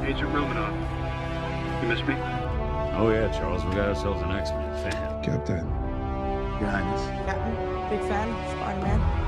Agent Romanoff. You miss me? Oh yeah, Charles, we got ourselves an X-Men fan. Captain. Your Highness. Captain, big fan, Spider-Man.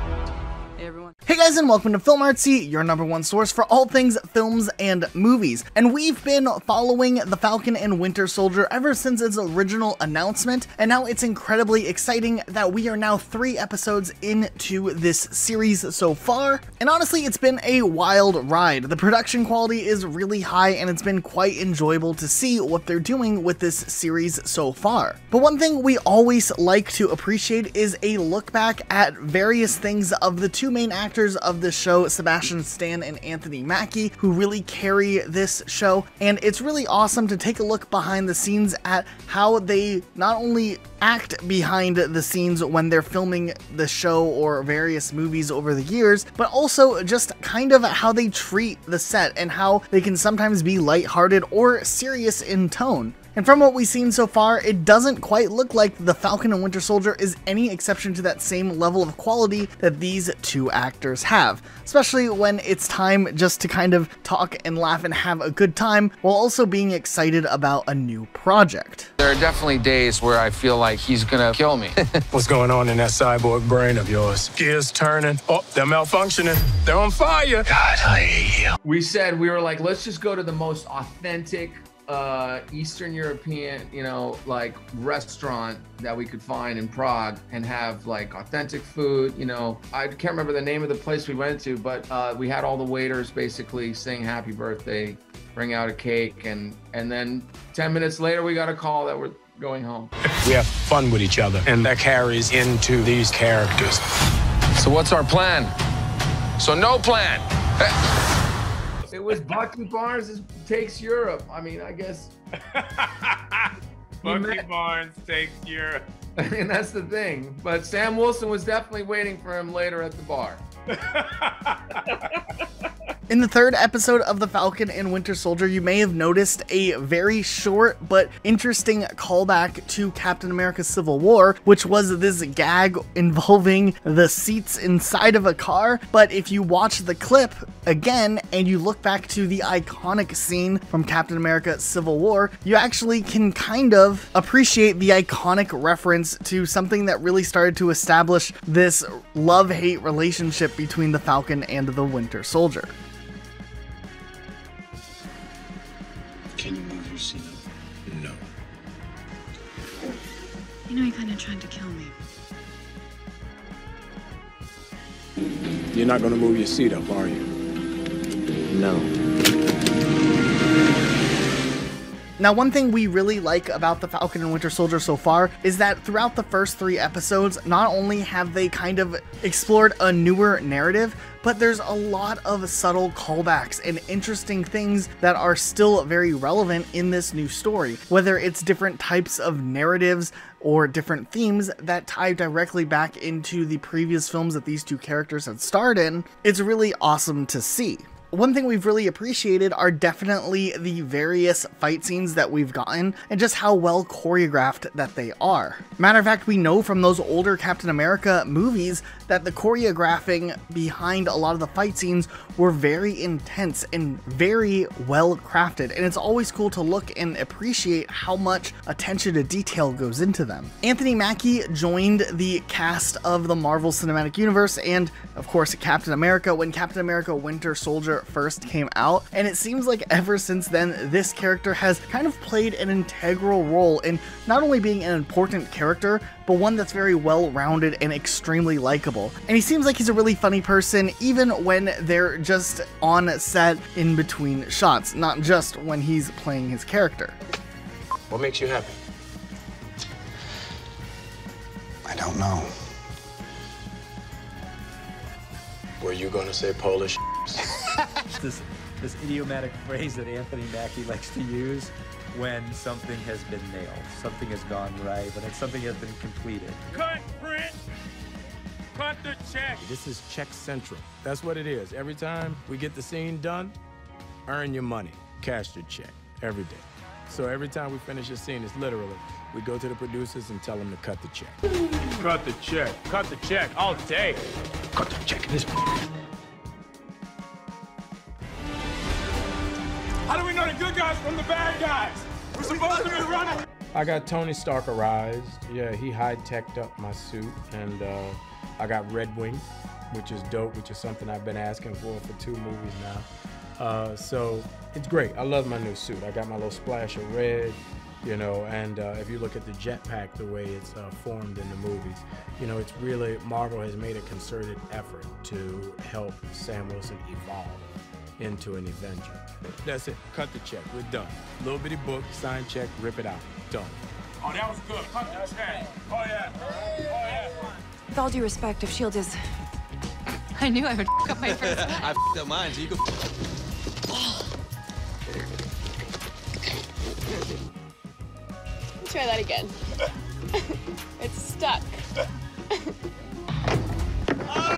Hey everyone. Hey guys, and welcome to 𝗏𝗪𝗏𝗃𝗏, your #1 source for all things films and movies. And we've been following The Falcon and Winter Soldier ever since its original announcement, and now it's incredibly exciting that we are now 3 episodes into this series so far. And honestly, it's been a wild ride. The production quality is really high, and it's been quite enjoyable to see what they're doing with this series so far. But one thing we always like to appreciate is a look back at various things of the 2 main actors of this show, Sebastian Stan and Anthony Mackie, who really carry this show. And it's really awesome to take a look behind the scenes at how they not only act behind the scenes when they're filming the show or various movies over the years, but also just kind of how they treat the set and how they can sometimes be lighthearted or serious in tone. And from what we've seen so far, it doesn't quite look like The Falcon and Winter Soldier is any exception to that same level of quality that these 2 actors have, especially when it's time just to kind of talk and laugh and have a good time while also being excited about a new project. There are definitely days where I feel like he's gonna kill me. What's going on in that cyborg brain of yours? Gears turning. Oh, they're malfunctioning. They're on fire. God, I hate you. We said, we were like, let's just go to the most authentic Eastern European, like restaurant that we could find in Prague and have like authentic food. I can't remember the name of the place we went to, but we had all the waiters basically sing happy birthday, bring out a cake, and then 10 minutes later we got a call that we're going home. We have fun with each other, and that carries into these characters. So what's our plan? So no plan. It was Bucky Barnes takes Europe. I mean, I guess. Bucky Barnes takes Europe. And that's the thing. But Sam Wilson was definitely waiting for him later at the bar. In the 3rd episode of The Falcon and Winter Soldier, you may have noticed a very short but interesting callback to Captain America Civil War, which was this gag involving the seats inside of a car. But if you watch the clip again and you look back to the iconic scene from Captain America Civil War, you actually can kind of appreciate the iconic reference to something that really started to establish this love-hate relationship between the Falcon and the Winter Soldier. Can you move your seat? No. He kind of tried to kill me. You're not going to move your seat up, are you? No. Now, one thing we really like about The Falcon and Winter Soldier so far is that throughout the first 3 episodes, not only have they kind of explored a newer narrative, but there's a lot of subtle callbacks and interesting things that are still very relevant in this new story, whether it's different types of narratives or different themes that tie directly back into the previous films that these 2 characters had starred in. It's really awesome to see. One thing we've really appreciated are definitely the various fight scenes that we've gotten and just how well choreographed that they are. Matter of fact, we know from those older Captain America movies that the choreographing behind a lot of the fight scenes were very intense and very well crafted, and it's always cool to look and appreciate how much attention to detail goes into them. Anthony Mackie joined the cast of the Marvel Cinematic Universe and, of course, Captain America when Captain America Winter Soldier first came out, and it seems like ever since then this character has kind of played an integral role in not only being an important character, but one that's very well-rounded and extremely likable. And he seems like he's a really funny person even when they're just on set in between shots, not just when he's playing his character. What makes you happy? I don't know. Were you gonna say Polish? this idiomatic phrase that Anthony Mackie likes to use when something has been nailed, something has gone right, when something has been completed. Cut, print! Cut the check! This is check central. That's what it is. Every time we get the scene done, earn your money, cash your check, every day. So every time we finish a scene, it's literally, we go to the producers and tell them to cut the check. Cut the check. Cut the check all day. Cut the check in this. How do we know the good guys from the bad guys? We're supposed to be running. I got Tony Starkerized. Yeah, he high-teched up my suit, and I got Red Wing, which is dope, which is something I've been asking for 2 movies now. So it's great. I love my new suit. I got my little splash of red, you know, and if you look at the jetpack, the way it's formed in the movies, you know, it's really, Marvel has made a concerted effort to help Sam Wilson evolve into an Avenger. That's it. Cut the check. We're done. Little bitty book, sign check, rip it out. Done. Oh, that was good. Cut the check. Oh, yeah. Oh, yeah. With all due respect, if S.H.I.E.L.D. is... I knew I would f*** up my first one. I f***ed up mine, so you can... Try that again. It's stuck.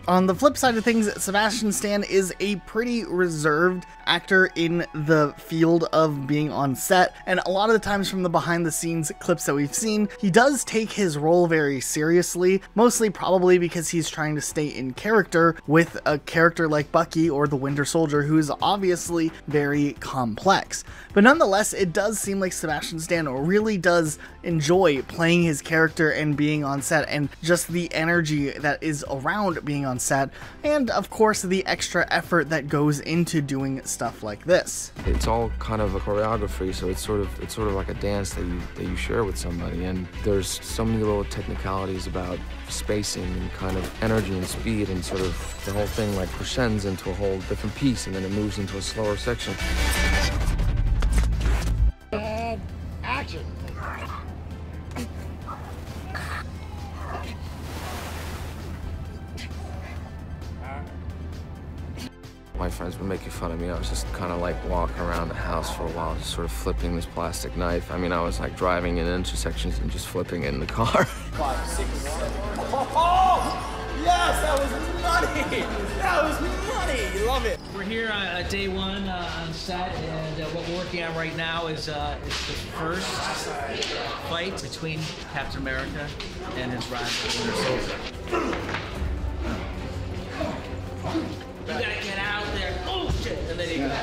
On the flip side of things, Sebastian Stan is a pretty reserved actor in the field of being on set, and a lot of the times from the behind the scenes clips that we've seen, he does take his role very seriously, mostly probably because he's trying to stay in character with a character like Bucky or the Winter Soldier, who is obviously very complex. But nonetheless, it does seem like Sebastian Stan really does enjoy playing his character and being on set, and just the energy that is around being on set, and of course the extra effort that goes into doing stuff like this. It's all kind of a choreography, so it's sort of like a dance that you share with somebody, and there's so many little technicalities about spacing and kind of energy and speed, and sort of the whole thing like crescends into a whole different piece, and then it moves into a slower section. Action! My friends were making fun of me. I was just kind of like walking around the house for a while, just sort of flipping this plastic knife. I mean, I was like driving in intersections and just flipping it in the car. 5, 6, 7. Oh! Yes, that was money! That was money! Love it! We're here on day 1 on set, and what we're working on right now is the first fight between Captain America and his rival, Winter Soldier. You gotta get out there. Oh shit! And then you go.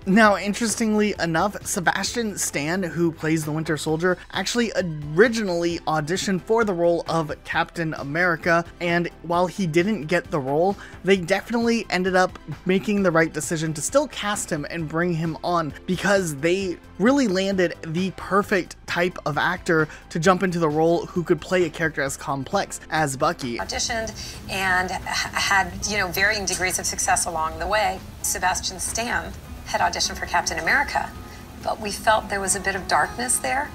Now, interestingly enough, Sebastian Stan, who plays the Winter Soldier, actually originally auditioned for the role of Captain America, and while he didn't get the role, they definitely ended up making the right decision to still cast him and bring him on, because they really landed the perfect type of actor to jump into the role who could play a character as complex as Bucky. Auditioned and had, varying degrees of success along the way. Sebastian Stan had auditioned for Captain America, but we felt there was a bit of darkness there.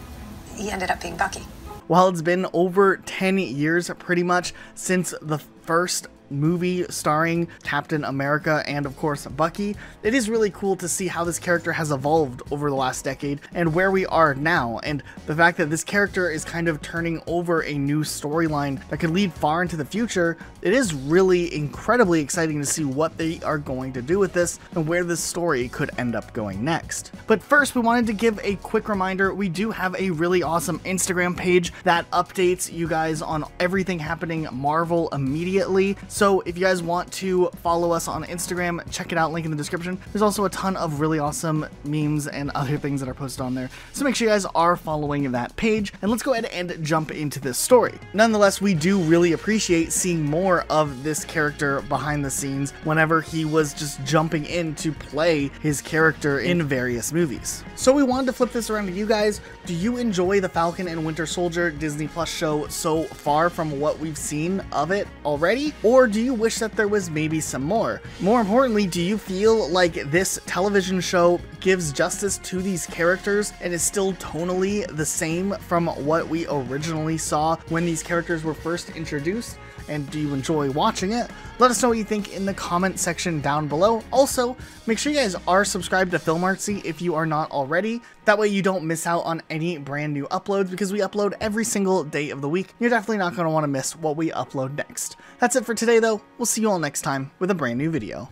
He ended up being Bucky. While it's been over 10 years pretty much since the first movie starring Captain America and of course Bucky, it is really cool to see how this character has evolved over the last decade and where we are now, and the fact that this character is kind of turning over a new storyline that could lead far into the future. It is really incredibly exciting to see what they are going to do with this and where this story could end up going next. But first, we wanted to give a quick reminder. We do have a really awesome Instagram page that updates you guys on everything happening Marvel immediately. So if you guys want to follow us on Instagram, check it out, link in the description. There's also a ton of really awesome memes and other things that are posted on there. So make sure you guys are following that page, and let's go ahead and jump into this story. Nonetheless, we do really appreciate seeing more of this character behind the scenes whenever he was just jumping in to play his character in various movies. So we wanted to flip this around to you guys. Do you enjoy the Falcon and Winter Soldier Disney Plus show so far from what we've seen of it already? Or do you wish that there was maybe some more? More importantly, do you feel like this television show gives justice to these characters and is still tonally the same from what we originally saw when these characters were first introduced? And do you enjoy watching it? Let us know what you think in the comment section down below. Also, make sure you guys are subscribed to 𝗏𝗪𝘁𝗃𝗀 if you are not already. That way you don't miss out on any brand new uploads, because we upload every single day of the week. You're definitely not going to want to miss what we upload next. That's it for today though. We'll see you all next time with a brand new video.